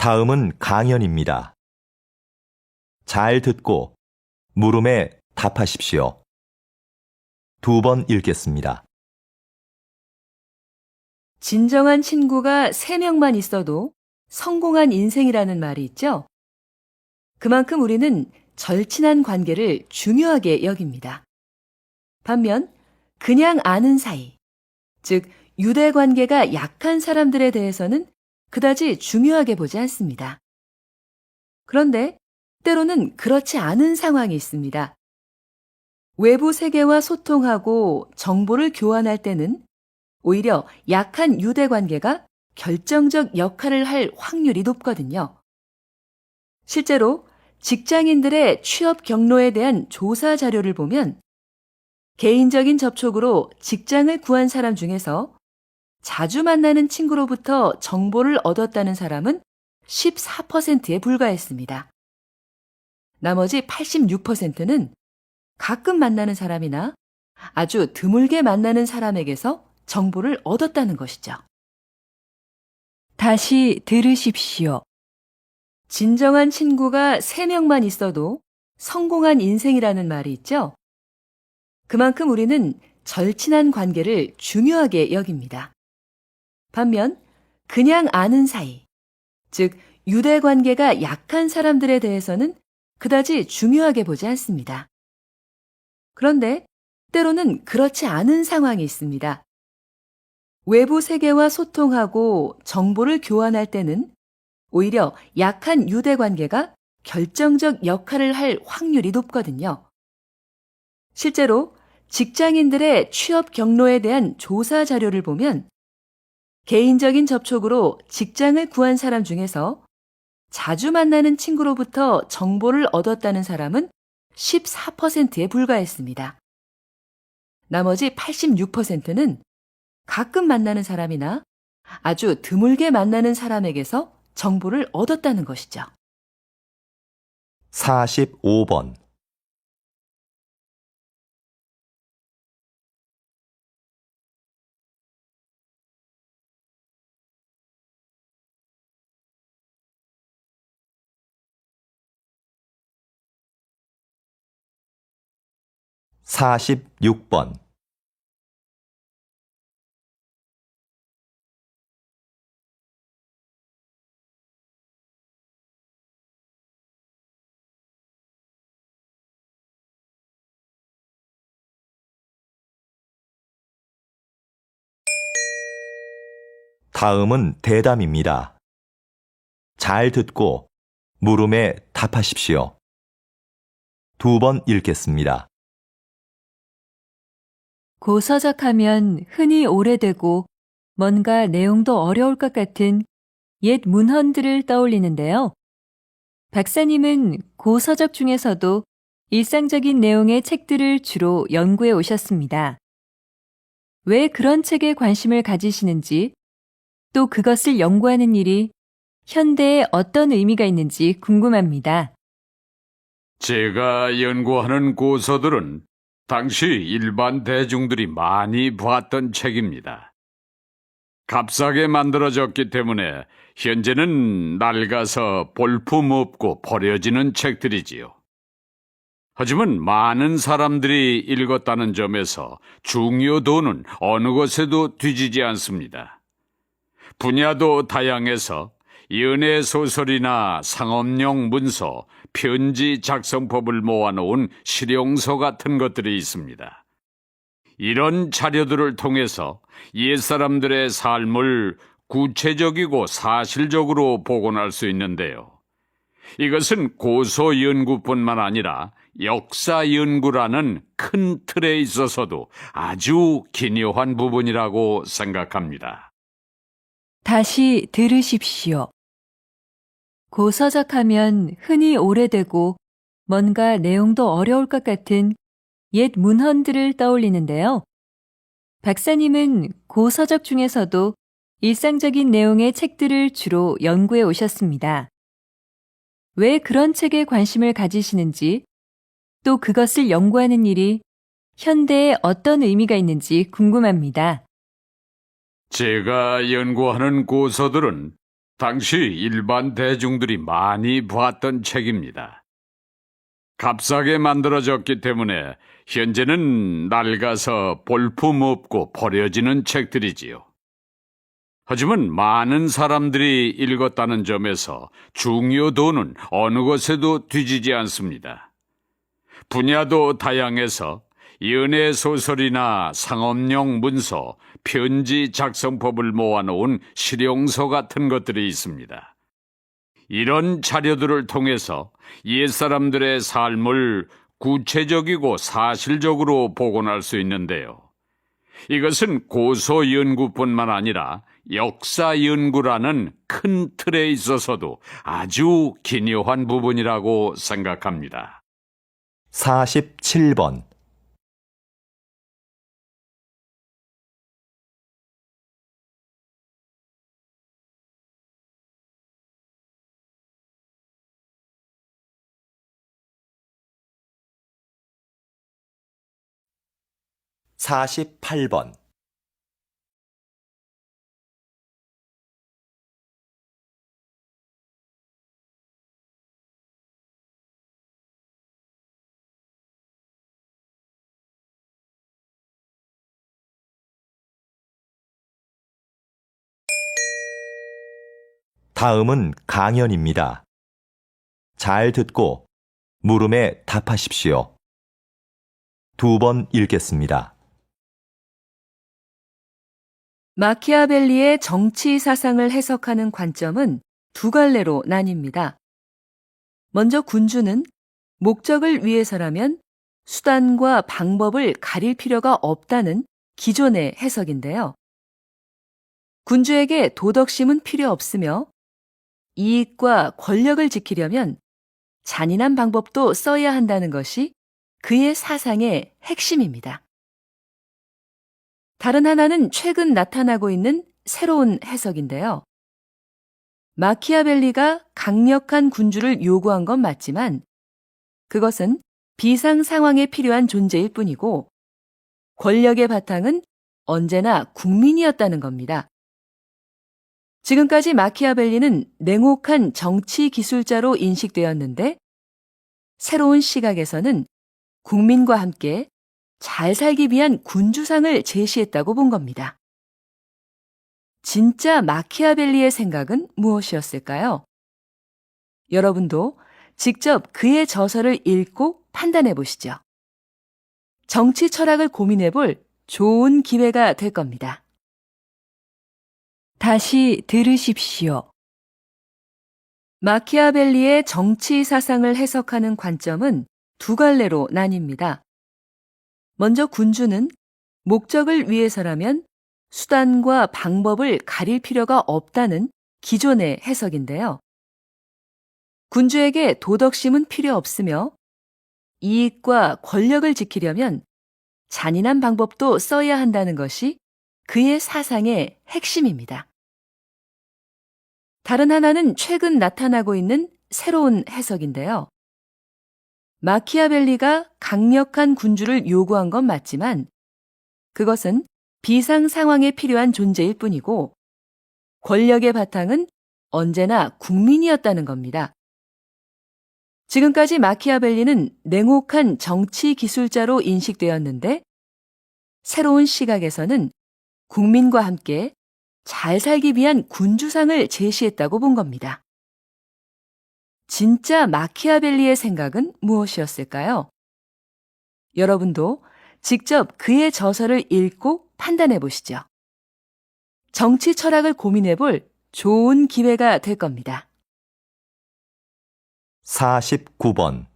다음은 강연입니다. 잘 듣고 물음에 답하십시오. 2번 읽겠습니다. 진정한 친구가 3명만 있어도 성공한 인생이라는 말이 있죠? 그만큼 우리는 절친한 관계를 중요하게 여깁니다. 반면 그냥 아는 사이, 즉 유대 관계가 약한 사람들에 대해서는 그다지 중요하게 보지 않습니다. 그런데 때로는 그렇지 않은 상황이 있습니다. 외부 세계와 소통하고 정보를 교환할 때는 오히려 약한 유대 관계가 결정적 역할을 할 확률이 높거든요. 실제로 직장인들의 취업 경로에 대한 조사 자료를 보면 개인적인 접촉으로 직장을 구한 사람 중에서 자주 만나는 친구로부터 정보를 얻었다는 사람은 14%에 불과했습니다. 나머지 86%는 가끔 만나는 사람이나 아주 드물게 만나는 사람에게서 정보를 얻었다는 것이죠. 다시 들으십시오. 진정한 친구가 3명만 있어도 성공한 인생이라는 말이 있죠? 그만큼 우리는 절친한 관계를 중요하게 여깁니다. 반면 그냥 아는 사이, 즉 유대 관계가 약한 사람들에 대해서는 그다지 중요하게 보지 않습니다. 그런데 때로는 그렇지 않은 상황이 있습니다. 외부 세계와 소통하고 정보를 교환할 때는 오히려 약한 유대 관계가 결정적 역할을 할 확률이 높거든요. 실제로 직장인들의 취업 경로에 대한 조사 자료를 보면 개인적인 접촉으로 직장을 구한 사람 중에서 자주 만나는 친구로부터 정보를 얻었다는 사람은 14%에 불과했습니다. 나머지 86%는 가끔 만나는 사람이나 아주 드물게 만나는 사람에게서 정보를 얻었다는 것이죠. 45번. (46번) 다음은 대담입니다. 잘 듣고 물음에 답하십시오. 2번 읽겠습니다. 고서적하면 흔히 오래되고 뭔가 내용도 어려울 것 같은 옛 문헌들을 떠올리는데요. 박사님은 고서적 중에서도 일상적인 내용의 책들을 주로 연구해 오셨습니다. 왜 그런 책에 관심을 가지시는지, 또 그것을 연구하는 일이 현대에 어떤 의미가 있는지 궁금합니다. 제가 연구하는 고서들은 당시 일반 대중들이 많이 봤던 책입니다. 값싸게 만들어졌기 때문에 현재는 낡아서 볼품없고 버려지는 책들이지요. 하지만 많은 사람들이 읽었다는 점에서 중요도는 어느 것에도 뒤지지 않습니다. 분야도 다양해서 연애 소설이나 상업용 문서, 편지 작성법을 모아놓은 실용서 같은 것들이 있습니다. 이런 자료들을 통해서 옛사람들의 삶을 구체적이고 사실적으로 복원할 수 있는데요. 이것은 고서 연구뿐만 아니라 역사 연구라는 큰 틀에 있어서도 아주 기묘한 부분이라고 생각합니다. 다시 들으십시오. 고서적하면 흔히 오래되고 뭔가 내용도 어려울 것 같은 옛 문헌들을 떠올리는데요. 박사님은 고서적 중에서도 일상적인 내용의 책들을 주로 연구해 오셨습니다. 왜 그런 책에 관심을 가지시는지, 또 그것을 연구하는 일이 현대에 어떤 의미가 있는지 궁금합니다. 제가 연구하는 고서들은 당시 일반 대중들이 많이 봤던 책입니다. 값싸게 만들어졌기 때문에 현재는 낡아서 볼품없고 버려지는 책들이지요. 하지만 많은 사람들이 읽었다는 점에서 중요도는 어느 것에도 뒤지지 않습니다. 분야도 다양해서 연애 소설이나 상업용 문서, 편지 작성법을 모아놓은 실용서 같은 것들이 있습니다. 이런 자료들을 통해서 옛사람들의 삶을 구체적이고 사실적으로 복원할 수 있는데요. 이것은 고서 연구뿐만 아니라 역사 연구라는 큰 틀에 있어서도 아주 기묘한 부분이라고 생각합니다. 47번. 48번. '다음은 강연입니다. 잘 듣고 물음에 답하십시오. 2번 읽겠습니다. 마키아벨리의 정치 사상을 해석하는 관점은 두 갈래로 나뉩니다. 먼저 군주는 목적을 위해서라면 수단과 방법을 가릴 필요가 없다는 기존의 해석인데요. 군주에게 도덕심은 필요 없으며 이익과 권력을 지키려면 잔인한 방법도 써야 한다는 것이 그의 사상의 핵심입니다. 다른 하나는 최근 나타나고 있는 새로운 해석인데요. 마키아벨리가 강력한 군주를 요구한 건 맞지만 그것은 비상 상황에 필요한 존재일 뿐이고 권력의 바탕은 언제나 국민이었다는 겁니다. 지금까지 마키아벨리는 냉혹한 정치 기술자로 인식되었는데 새로운 시각에서는 국민과 함께 잘 살기 위한 군주상을 제시했다고 본 겁니다. 진짜 마키아벨리의 생각은 무엇이었을까요? 여러분도 직접 그의 저서를 읽고 판단해 보시죠. 정치 철학을 고민해 볼 좋은 기회가 될 겁니다. 다시 들으십시오. 마키아벨리의 정치 사상을 해석하는 관점은 두 갈래로 나뉩니다. 먼저 군주는 목적을 위해서라면 수단과 방법을 가릴 필요가 없다는 기존의 해석인데요. 군주에게 도덕심은 필요 없으며 이익과 권력을 지키려면 잔인한 방법도 써야 한다는 것이 그의 사상의 핵심입니다. 다른 하나는 최근 나타나고 있는 새로운 해석인데요. 마키아벨리가 강력한 군주를 요구한 건 맞지만 그것은 비상 상황에 필요한 존재일 뿐이고 권력의 바탕은 언제나 국민이었다는 겁니다. 지금까지 마키아벨리는 냉혹한 정치 기술자로 인식되었는데 새로운 시각에서는 국민과 함께 잘 살기 위한 군주상을 제시했다고 본 겁니다. 진짜 마키아벨리의 생각은 무엇이었을까요? 여러분도 직접 그의 저서를 읽고 판단해 보시죠. 정치 철학을 고민해 볼 좋은 기회가 될 겁니다. 49번.